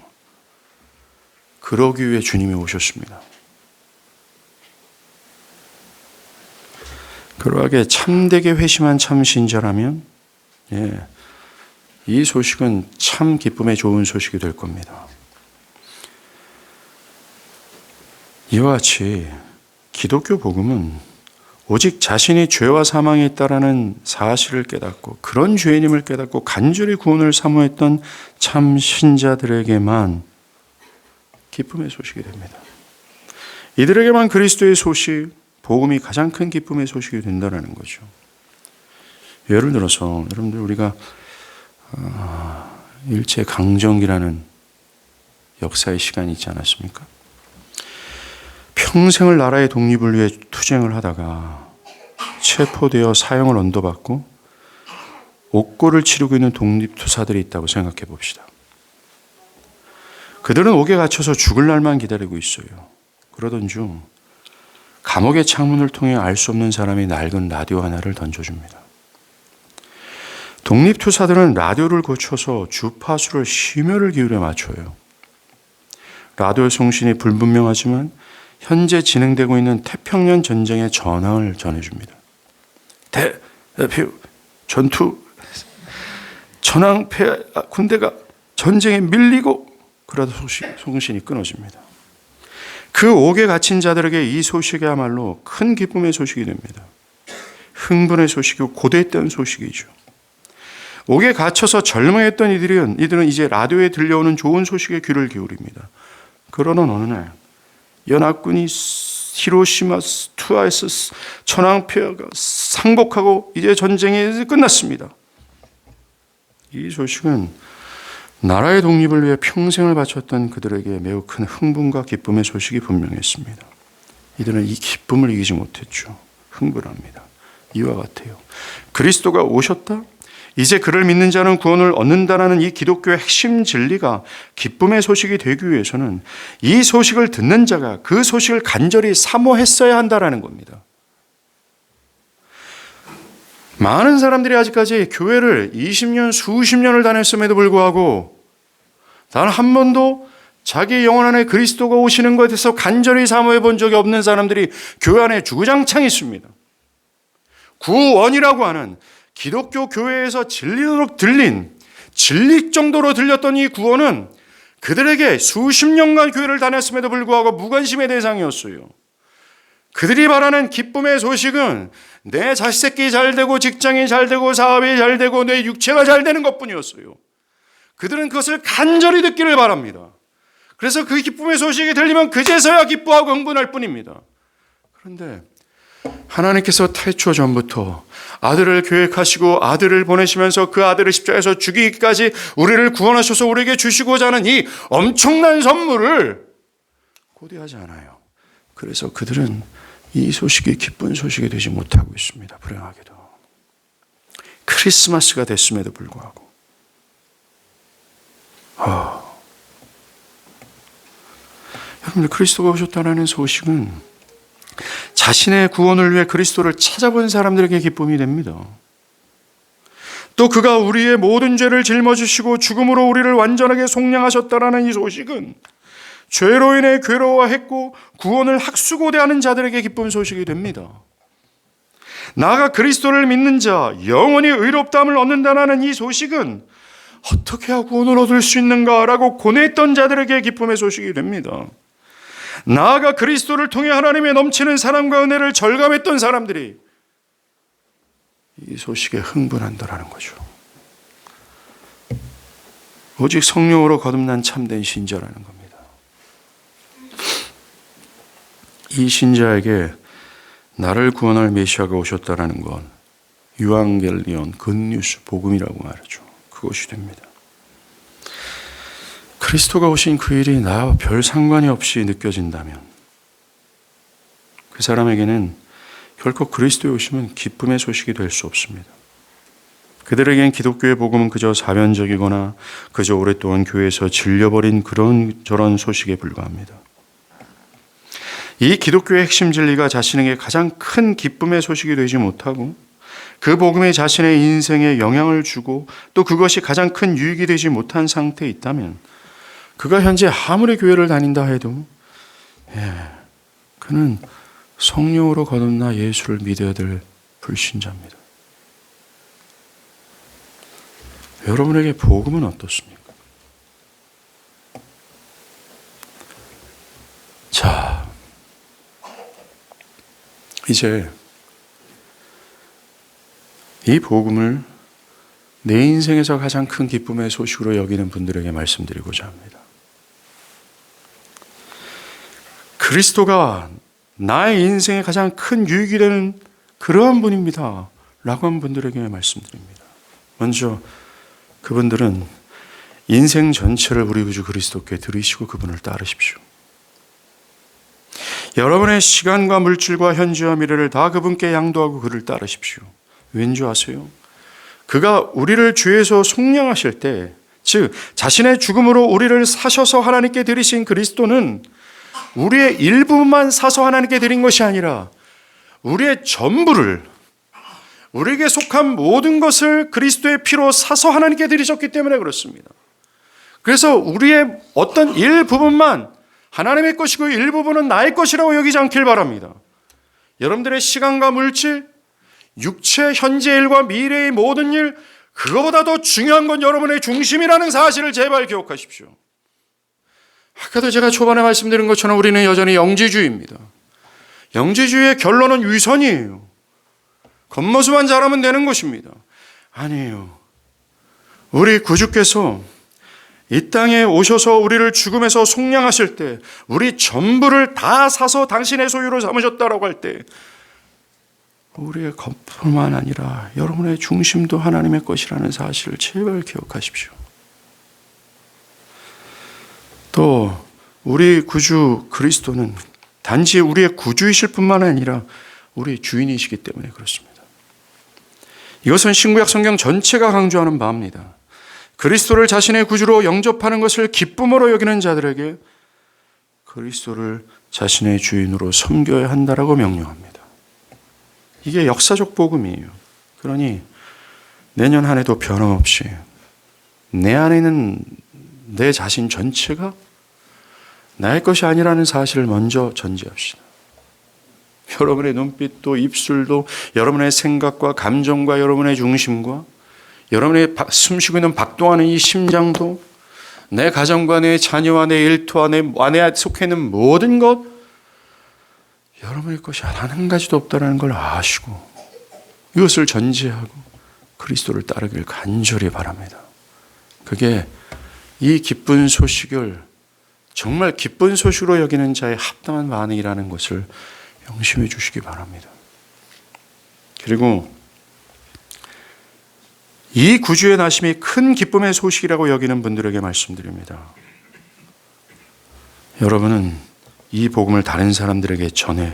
그러기 위해 주님이 오셨습니다. 그러하게 참되게 회심한 참 신자라면 이 소식은 참 기쁨의 좋은 소식이 될 겁니다. 이와 같이 기독교 복음은 오직 자신이 죄와 사망에 있다라는 사실을 깨닫고 그런 죄인임을 깨닫고 간절히 구원을 사모했던 참 신자들에게만 기쁨의 소식이 됩니다. 이들에게만 그리스도의 소식, 복음이 가장 큰 기쁨의 소식이 된다는 거죠. 예를 들어서 여러분들, 우리가 일제강점기라는 역사의 시간이 있지 않았습니까? 평생을 나라의 독립을 위해 투쟁을 하다가 체포되어 사형을 언도받고 옥고를 치르고 있는 독립투사들이 있다고 생각해 봅시다. 그들은 옥에 갇혀서 죽을 날만 기다리고 있어요. 그러던 중 감옥의 창문을 통해 알 수 없는 사람이 낡은 라디오 하나를 던져줍니다. 독립투사들은 라디오를 고쳐서 주파수를 심혈을 기울여 맞춰요. 라디오 송신이 불분명하지만 현재 진행되고 있는 태평양 전쟁의 전황을 전해줍니다. 대표 전투 전황 군대가 전쟁에 밀리고 그러다 송신이 끊어집니다. 그 옥에 갇힌 자들에게 이 소식이야말로 큰 기쁨의 소식이 됩니다. 흥분의 소식이고 고대했던 소식이죠. 옥에 갇혀서 절망했던 이들은 이제 라디오에 들려오는 좋은 소식에 귀를 기울입니다. 그러던 어느 날 연합군이 히로시마, 투하에서 천황폐하가 상복하고 이제 전쟁이 끝났습니다. 이 소식은 나라의 독립을 위해 평생을 바쳤던 그들에게 매우 큰 흥분과 기쁨의 소식이 분명했습니다. 이들은 이 기쁨을 이기지 못했죠. 흥분합니다. 이와 같아요. 그리스도가 오셨다? 이제 그를 믿는 자는 구원을 얻는다라는 이 기독교의 핵심 진리가 기쁨의 소식이 되기 위해서는 이 소식을 듣는 자가 그 소식을 간절히 사모했어야 한다라는 겁니다. 많은 사람들이 아직까지 교회를 20년, 수십 년을 다녔음에도 불구하고 단 한 번도 자기 영혼 안에 그리스도가 오시는 것에 대해서 간절히 사모해 본 적이 없는 사람들이 교회 안에 주구장창 있습니다. 구원이라고 하는 기독교 교회에서 진리도록 들린, 진리 정도로 들렸던 이 구원은 그들에게 수십 년간 교회를 다녔음에도 불구하고 무관심의 대상이었어요. 그들이 바라는 기쁨의 소식은 내 자식새끼 잘 되고 직장이 잘 되고 사업이 잘 되고 내 육체가 잘 되는 것뿐이었어요. 그들은 그것을 간절히 듣기를 바랍니다. 그래서 그 기쁨의 소식이 들리면 그제서야 기뻐하고 흥분할 뿐입니다. 그런데 하나님께서 태초 전부터 아들을 계획하시고 아들을 보내시면서 그 아들을 십자가에서 죽이기까지 우리를 구원하셔서 우리에게 주시고자 하는 이 엄청난 선물을 고대하지 않아요. 그래서 그들은 이 소식이 기쁜 소식이 되지 못하고 있습니다. 불행하게도. 크리스마스가 됐음에도 불구하고. 여러분들, 그리스도가 오셨다는 소식은 자신의 구원을 위해 그리스도를 찾아본 사람들에게 기쁨이 됩니다. 또 그가 우리의 모든 죄를 짊어지시고 죽음으로 우리를 완전하게 속량하셨다라는 이 소식은 죄로 인해 괴로워했고 구원을 학수고대하는 자들에게 기쁜 소식이 됩니다. 나아가 그리스도를 믿는 자, 영원히 의롭다함을 얻는다는 이 소식은 어떻게 해야 구원을 얻을 수 있는가라고 고뇌했던 자들에게 기쁨의 소식이 됩니다. 나아가 그리스도를 통해 하나님의 넘치는 사랑과 은혜를 절감했던 사람들이 이 소식에 흥분한다라는 거죠. 오직 성령으로 거듭난 참된 신자라는 겁니다. 이 신자에게 나를 구원할 메시아가 오셨다라는 건 유앙겔리온, 굿뉴스, 복음이라고 말하죠. 그것이 됩니다. 그리스도가 오신 그 일이 나와 별 상관이 없이 느껴진다면 그 사람에게는 결코 그리스도의 오심은 기쁨의 소식이 될 수 없습니다. 그들에겐 기독교의 복음은 그저 사변적이거나 그저 오랫동안 교회에서 질려버린 그런 소식에 불과합니다. 이 기독교의 핵심 진리가 자신에게 가장 큰 기쁨의 소식이 되지 못하고 그 복음이 자신의 인생에 영향을 주고 또 그것이 가장 큰 유익이 되지 못한 상태에 있다면 그가 현재 아무리 교회를 다닌다 해도 그는 성령으로 거듭나 예수를 믿어야 될 불신자입니다. 여러분에게 복음은 어떻습니까? 자, 이제 이 복음을 내 인생에서 가장 큰 기쁨의 소식으로 여기는 분들에게 말씀드리고자 합니다. 그리스도가 나의 인생에 가장 큰 유익이 되는 그러한 분입니다 라고 한 분들에게 말씀드립니다. 먼저 그분들은 인생 전체를 우리 구주 그리스도께 드리시고 그분을 따르십시오. 여러분의 시간과 물질과 현재와 미래를 다 그분께 양도하고 그를 따르십시오. 왠지 아세요? 그가 우리를 죄에서 속량하실 때, 즉 자신의 죽음으로 우리를 사셔서 하나님께 드리신 그리스도는 우리의 일부만 사서 하나님께 드린 것이 아니라 우리의 전부를, 우리에게 속한 모든 것을 그리스도의 피로 사서 하나님께 드리셨기 때문에 그렇습니다. 그래서 우리의 어떤 일부분만 하나님의 것이고 일부분은 나의 것이라고 여기지 않길 바랍니다. 여러분들의 시간과 물질, 육체, 현재 일과 미래의 모든 일, 그거보다 더 중요한 건 여러분의 중심이라는 사실을 제발 기억하십시오. 아까도 제가 초반에 말씀드린 것처럼 우리는 여전히 영지주의입니다. 영지주의의 결론은 위선이에요. 겉모습만 잘하면 되는 것입니다. 아니에요. 우리 구주께서 이 땅에 오셔서 우리를 죽음에서 속량하실 때 우리 전부를 다 사서 당신의 소유로 삼으셨다라고 할 때 우리의 것뿐만 아니라 여러분의 중심도 하나님의 것이라는 사실을 제발 기억하십시오. 또 우리 구주 그리스도는 단지 우리의 구주이실 뿐만 아니라 우리 주인이시기 때문에 그렇습니다. 이것은 신구약 성경 전체가 강조하는 바입니다. 그리스도를 자신의 구주로 영접하는 것을 기쁨으로 여기는 자들에게 그리스도를 자신의 주인으로 섬겨야 한다라고 명령합니다. 이게 역사적 복음이에요. 그러니 내년 한 해도 변함없이 내 안에는 내 자신 전체가 나의 것이 아니라는 사실을 먼저 전제합시다. 여러분의 눈빛도 입술도 여러분의 생각과 감정과 여러분의 중심과 여러분의 숨쉬고 있는 박동하는 이 심장도 내 가정과 내 자녀와 내 일터와 내 안에 속해 있는 모든 것 여러분의 것이 한 가지도 없다는 걸 아시고 이것을 전제하고 그리스도를 따르길 간절히 바랍니다. 그게 이 기쁜 소식을 정말 기쁜 소식으로 여기는 자의 합당한 반응이라는 것을 명심해 주시기 바랍니다. 그리고 이 구주의 나심이 큰 기쁨의 소식이라고 여기는 분들에게 말씀드립니다. 여러분은 이 복음을 다른 사람들에게 전해야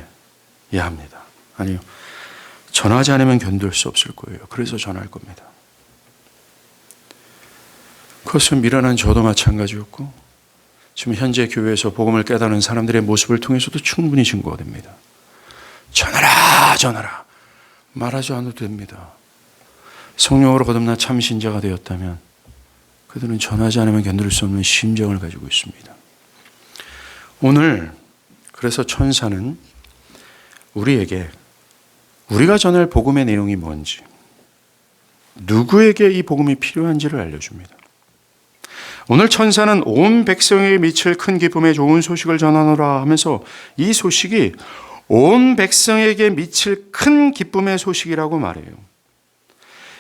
합니다. 아니요. 전하지 않으면 견딜 수 없을 거예요. 그래서 전할 겁니다. 그것은 미련한 저도 마찬가지였고 지금 현재 교회에서 복음을 깨닫는 사람들의 모습을 통해서도 충분히 증거가 됩니다. 전하라 말하지 않아도 됩니다. 성령으로 거듭나 참 신자가 되었다면 그들은 전하지 않으면 견딜 수 없는 심정을 가지고 있습니다. 오늘 그래서 천사는 우리에게 우리가 전할 복음의 내용이 뭔지 누구에게 이 복음이 필요한지를 알려줍니다. 오늘 천사는 온 백성에게 미칠 큰 기쁨의 좋은 소식을 전하노라 하면서 이 소식이 온 백성에게 미칠 큰 기쁨의 소식이라고 말해요.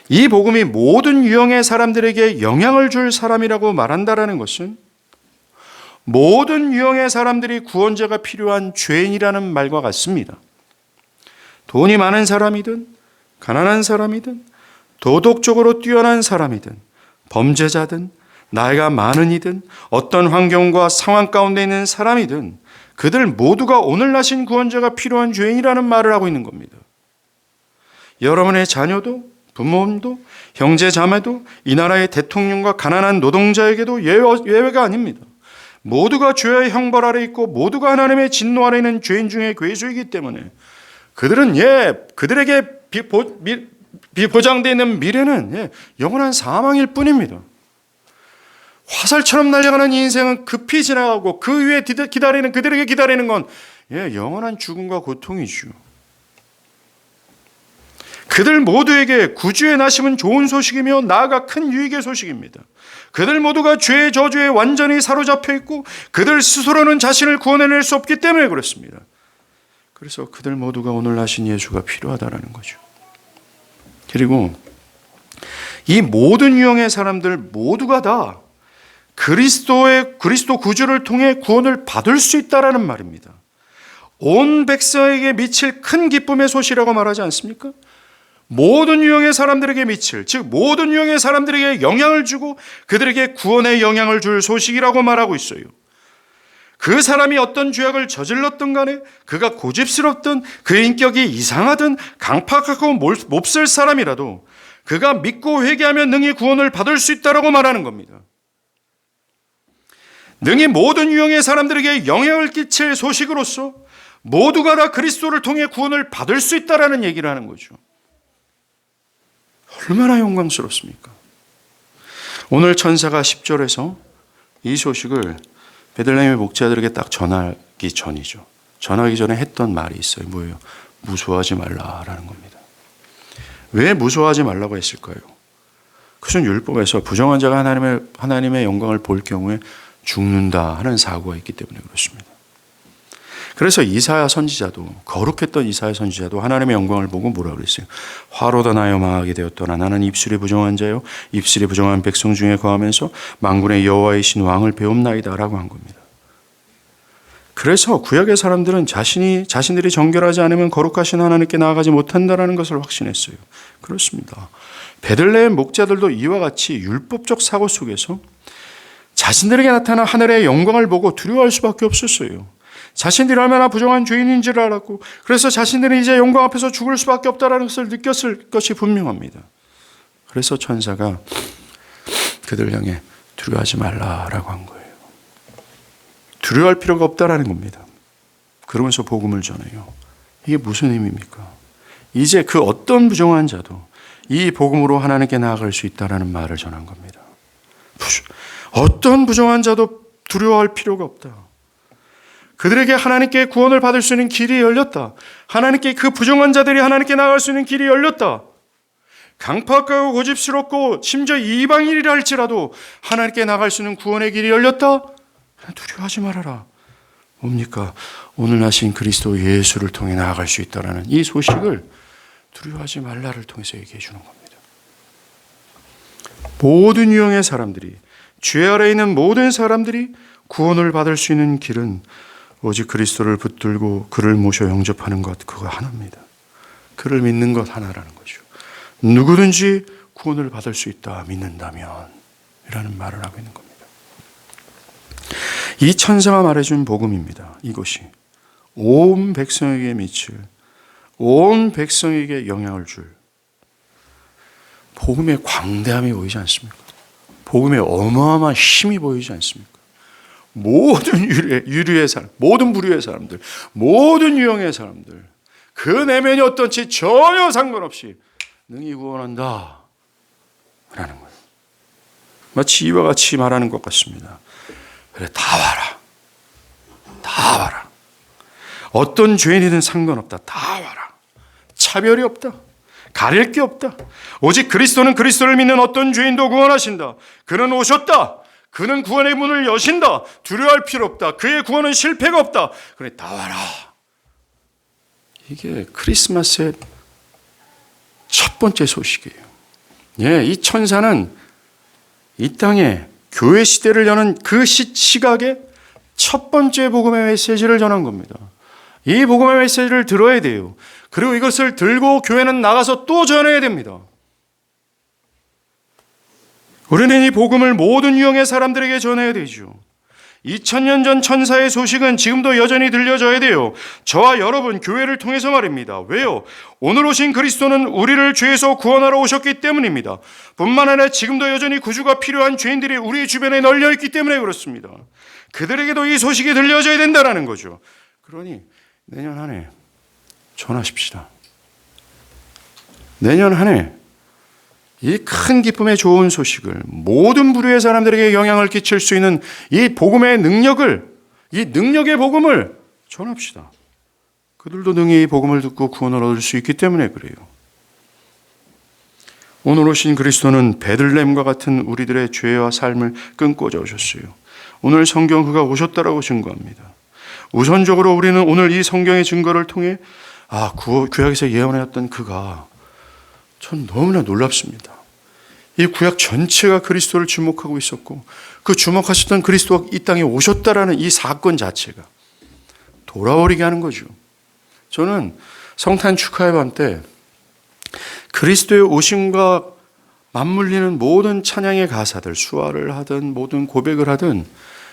이 복음이 모든 유형의 사람들에게 영향을 줄 사람이라고 말한다는 것은 모든 유형의 사람들이 구원자가 필요한 죄인이라는 말과 같습니다. 돈이 많은 사람이든 가난한 사람이든 도덕적으로 뛰어난 사람이든 범죄자든 나이가 많은 이든 어떤 환경과 상황 가운데 있는 사람이든 그들 모두가 오늘 나신 구원자가 필요한 죄인이라는 말을 하고 있는 겁니다. 여러분의 자녀도 부모님도 형제 자매도 이 나라의 대통령과 가난한 노동자에게도 예외가 아닙니다. 모두가 죄의 형벌 아래 있고 모두가 하나님의 진노 아래 있는 죄인 중에 괴수이기 때문에 그들은 그들에게 보장되어 있는 미래는 영원한 사망일 뿐입니다. 화살처럼 날아가는 인생은 급히 지나가고 그 위에 그들에게 기다리는 건 영원한 죽음과 고통이죠. 그들 모두에게 구주의 나심은 좋은 소식이며 나아가 큰 유익의 소식입니다. 그들 모두가 죄의 저주에 완전히 사로잡혀 있고 그들 스스로는 자신을 구원해낼 수 없기 때문에 그렇습니다. 그래서 그들 모두가 오늘 나신 예수가 필요하다는 거죠. 그리고 이 모든 유형의 사람들 모두가 다 그리스도 구주를 통해 구원을 받을 수 있다라는 말입니다. 온 백성에게 미칠 큰 기쁨의 소식이라고 말하지 않습니까? 모든 유형의 사람들에게 미칠, 즉 모든 유형의 사람들에게 영향을 주고 그들에게 구원의 영향을 줄 소식이라고 말하고 있어요. 그 사람이 어떤 죄악을 저질렀든 간에 그가 고집스럽든 그의 인격이 이상하든 강팍하고 몹쓸 사람이라도 그가 믿고 회개하면 능히 구원을 받을 수 있다라고 말하는 겁니다. 능히 모든 유형의 사람들에게 영향을 끼칠 소식으로서 모두가 다 그리스도를 통해 구원을 받을 수 있다라는 얘기를 하는 거죠. 얼마나 영광스럽습니까? 오늘 천사가 10절에서 이 소식을 베들레헴의 목자들에게 딱 전하기 전이죠. 전하기 전에 했던 말이 있어요. 뭐예요? 무서워하지 말라라는 겁니다. 왜 무서워하지 말라고 했을까요? 그것은 율법에서 부정한 자가 하나님의 영광을 볼 경우에 죽는다 하는 사고가 있기 때문에 그렇습니다. 그래서 이사야 선지자도, 거룩했던 이사야 선지자도 하나님의 영광을 보고 뭐라 그랬어요? 화로다 나여 망하게 되었더라. 나는 입술이 부정한 자요 입술이 부정한 백성 중에 거하면서 만군의 여호와이신 왕을 배움나이다 라고 한 겁니다. 그래서 구약의 사람들은 자신들이 정결하지 않으면 거룩하신 하나님께 나아가지 못한다라는 것을 확신했어요. 그렇습니다. 베들레헴 목자들도 이와 같이 율법적 사고 속에서 자신들에게 나타난 하늘의 영광을 보고 두려워할 수밖에 없었어요. 자신들이 얼마나 부정한 죄인인지를 알았고, 그래서 자신들이 이제 영광 앞에서 죽을 수밖에 없다는 것을 느꼈을 것이 분명합니다. 그래서 천사가 그들 향해 두려워하지 말라라고 한 거예요. 두려워할 필요가 없다라는 겁니다. 그러면서 복음을 전해요. 이게 무슨 의미입니까? 이제 그 어떤 부정한 자도 이 복음으로 하나님께 나아갈 수 있다라는 말을 전한 겁니다. 어떤 부정한 자도 두려워할 필요가 없다. 그들에게 하나님께 구원을 받을 수 있는 길이 열렸다. 하나님께 그 부정한 자들이 하나님께 나아갈 수 있는 길이 열렸다. 강팍하고 고집스럽고 심지어 이방인이라 할지라도 하나님께 나아갈 수 있는 구원의 길이 열렸다. 두려워하지 말아라. 뭡니까? 오늘 나신 그리스도 예수를 통해 나아갈 수 있다라는 이 소식을 두려워하지 말라를 통해서 얘기해 주는 겁니다. 모든 유형의 사람들이, 죄 아래에 있는 모든 사람들이 구원을 받을 수 있는 길은 오직 그리스도를 붙들고 그를 모셔 영접하는 것, 그거 하나입니다. 그를 믿는 것 하나라는 거죠. 누구든지 구원을 받을 수 있다 믿는다면 이라는 말을 하고 있는 겁니다. 이 천사가 말해준 복음입니다. 이것이 온 백성에게 미칠, 온 백성에게 영향을 줄 복음의 광대함이 보이지 않습니까? 복음의 어마어마한 힘이 보이지 않습니까? 모든 유류의 사람, 모든 부류의 사람들, 모든 유형의 사람들, 그 내면이 어떤지 전혀 상관없이 능히 구원한다 라는 거예요. 마치 이와 같이 말하는 것 같습니다. 그래, 다 와라. 다 와라. 어떤 죄인이든 상관없다. 다 와라. 차별이 없다. 가릴 게 없다. 오직 그리스도는 그리스도를 믿는 어떤 죄인도 구원하신다. 그는 오셨다. 그는 구원의 문을 여신다. 두려워할 필요 없다. 그의 구원은 실패가 없다. 그래, 다 와라. 이게 크리스마스의 첫 번째 소식이에요. 예, 이 천사는 이 땅에 교회 시대를 여는 그 시각에 첫 번째 복음의 메시지를 전한 겁니다. 이 복음의 메시지를 들어야 돼요. 그리고 이것을 들고 교회는 나가서 또 전해야 됩니다. 우리는 이 복음을 모든 유형의 사람들에게 전해야 되죠. 2000년 전 천사의 소식은 지금도 여전히 들려져야 돼요. 저와 여러분, 교회를 통해서 말입니다. 왜요? 오늘 오신 그리스도는 우리를 죄에서 구원하러 오셨기 때문입니다. 뿐만 아니라 지금도 여전히 구주가 필요한 죄인들이 우리 주변에 널려 있기 때문에 그렇습니다. 그들에게도 이 소식이 들려져야 된다는 거죠. 그러니 내년 한 해 전하십시다. 내년 한 해 이 큰 기쁨의 좋은 소식을 모든 부류의 사람들에게 영향을 끼칠 수 있는 이 복음의 능력을, 이 능력의 복음을 전합시다. 그들도 능히 이 복음을 듣고 구원을 얻을 수 있기 때문에 그래요. 오늘 오신 그리스도는 베들레헴과 같은 우리들의 죄와 삶을 끊고자 오셨어요. 오늘 성경 그가 오셨다라고 증거합니다. 우선적으로 우리는 오늘 이 성경의 증거를 통해 구약에서 예언하였던 그가 전 너무나 놀랍습니다. 이 구약 전체가 그리스도를 주목하고 있었고 그 주목하셨던 그리스도가 이 땅에 오셨다라는 이 사건 자체가 돌아버리게 하는 거죠. 저는 성탄 축하의 밤 때 그리스도의 오심과 맞물리는 모든 찬양의 가사들, 수화를 하든 모든 고백을 하든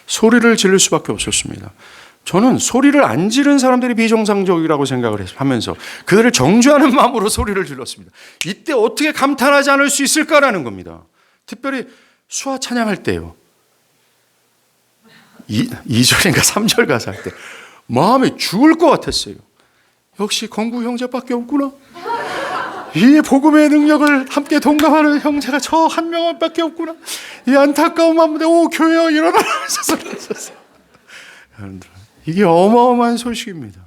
소리를 지를 수밖에 없었습니다. 저는 소리를 안 지른 사람들이 비정상적이라고 생각을 하면서 그들을 정죄하는 마음으로 소리를 질렀습니다. 이때 어떻게 감탄하지 않을 수 있을까라는 겁니다. 특별히 수화 찬양할 때요. 2절인가 3절 가사 할 때 마음이 죽을 것 같았어요. 역시 건구 형제밖에 없구나. 이 복음의 능력을 함께 동감하는 형제가 저 한 명밖에 없구나. 이 안타까운 마음에 교회여 일어나라. 여러분들, 이게 어마어마한 소식입니다.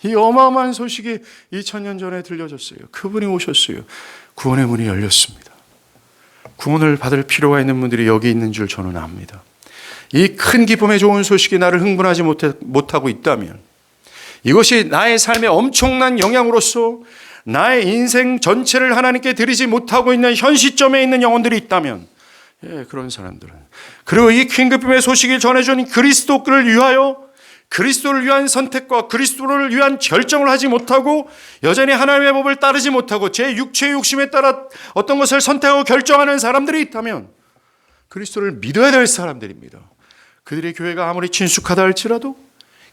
이 어마어마한 소식이 2000년 전에 들려졌어요. 그분이 오셨어요. 구원의 문이 열렸습니다. 구원을 받을 필요가 있는 분들이 여기 있는 줄 저는 압니다. 이 큰 기쁨의 좋은 소식이 나를 흥분하지 못하고 있다면, 이것이 나의 삶에 엄청난 영향으로서 나의 인생 전체를 하나님께 드리지 못하고 있는 현 시점에 있는 영혼들이 있다면, 그런 사람들은, 그리고 이 긴급함의 소식을 전해준 그리스도를 위하여 그리스도를 위한 선택과 그리스도를 위한 결정을 하지 못하고 여전히 하나님의 법을 따르지 못하고 제 육체의 욕심에 따라 어떤 것을 선택하고 결정하는 사람들이 있다면 그리스도를 믿어야 될 사람들입니다. 그들의 교회가 아무리 친숙하다 할지라도,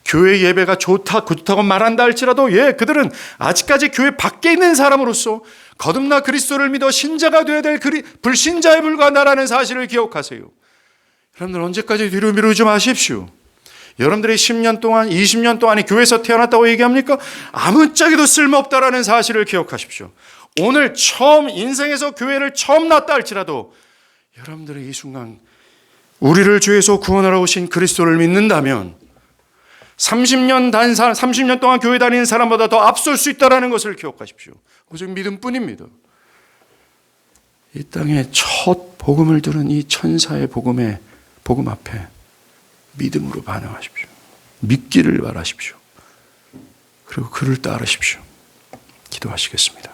교회 예배가 좋다고 말한다 할지라도, 그들은 아직까지 교회 밖에 있는 사람으로서 거듭나 그리스도를 믿어 신자가 되어야 될 불신자에 불과하다라는 사실을 기억하세요. 여러분들 언제까지 뒤로 미루지 마십시오. 여러분들이 10년 동안, 20년 동안에 교회에서 태어났다고 얘기합니까? 아무짝에도 쓸모없다라는 사실을 기억하십시오. 오늘 처음 인생에서 교회를 처음 났다 할지라도 여러분들이 이 순간 우리를 죄에서 구원하러 오신 그리스도를 믿는다면 30년 동안 교회 다니는 사람보다 더 앞설 수 있다는 것을 기억하십시오. 오직 믿음뿐입니다. 이 땅에 첫 복음을 들은 이 천사의 복음 앞에 믿음으로 반응하십시오. 믿기를 바라십시오. 그리고 그를 따르십시오. 기도하시겠습니다.